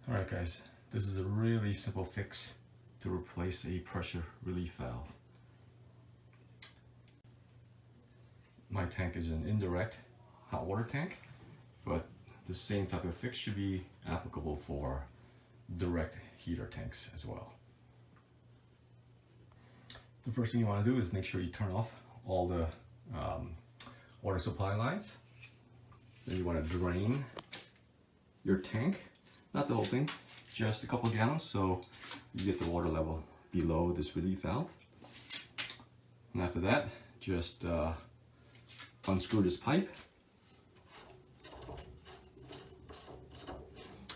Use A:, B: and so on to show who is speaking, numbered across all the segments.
A: Alright guys, this is a really simple fix to replace a pressure relief valve. My tank is an indirect hot water tank, but the same type of fix should be applicable for direct heater tanks as well. The first thing you want to do is make sure you turn off all the water supply lines. Then you want to drain your tank. Not the whole thing, just a couple gallons so you get the water level below this relief valve. And after that, just unscrew this pipe.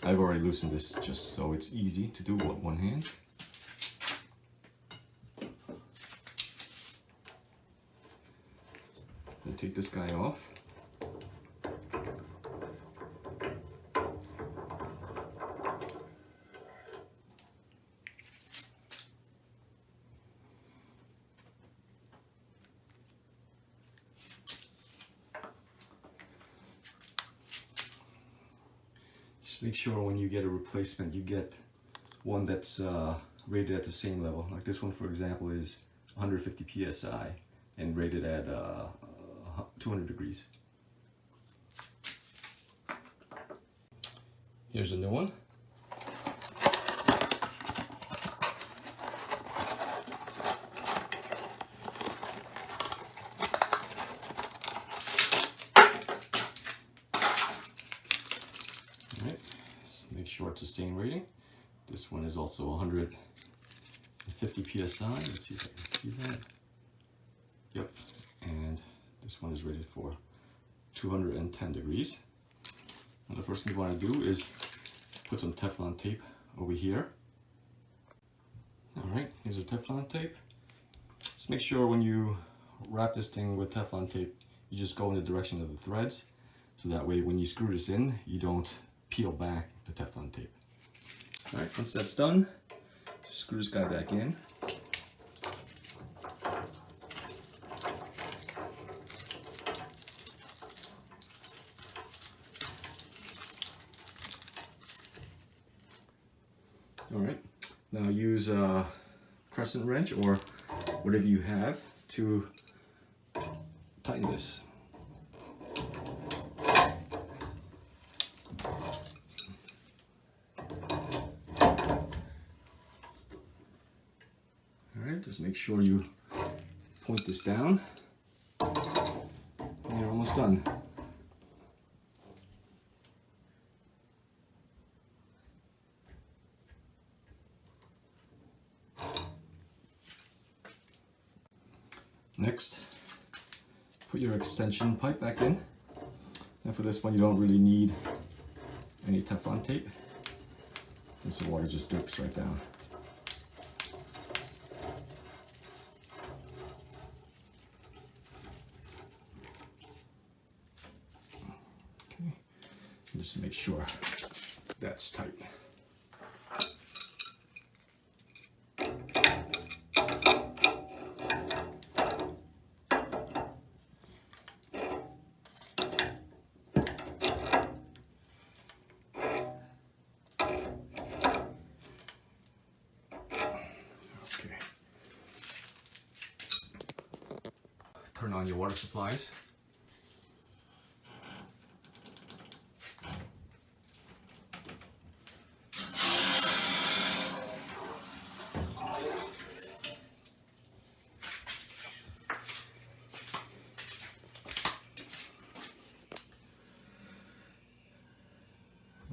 A: I've already loosened this just so it's easy to do with one hand. Then take this guy off. Make sure when you get a replacement you get one that's rated at the same level. Like this one, for example, is 150 psi and rated at 200 degrees. Here's a new one. Make sure it's the same rating. This one is also 150 psi. Let's see if I can see that. Yep. And this one is rated for 210 degrees. And the first thing you want to do is put some Teflon tape over here. Alright, here's our Teflon tape. Just make sure when you wrap this thing with Teflon tape, you just go in the direction of the threads. So that way when you screw this in, you don't peel back the Teflon tape. Alright, once that's done, just screw this guy back in. Alright, now use a crescent wrench or whatever you have to tighten this. Just make sure you point this down and you're almost done. Next, put your extension pipe back in. And for this one you don't really need any Teflon tape since the water just drips right down. Just make sure that's tight. Okay. Turn on your water supplies.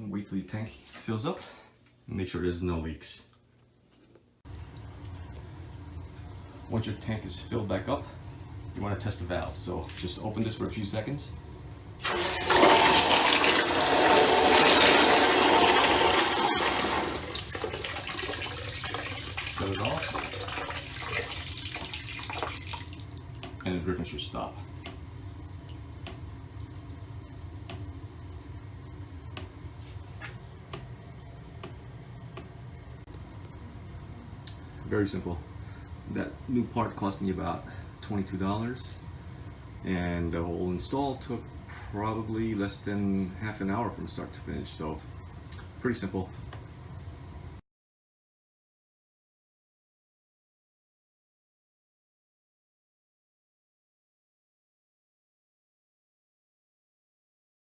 A: Wait till your tank fills up and make sure there's no leaks. Once your tank is filled back up, you want to test the valve. So just open this for a few seconds. Shut it off. And the dripping should stop. Very simple. That new part cost me about $22, and the whole install took probably less than half an hour from start to finish, so pretty simple.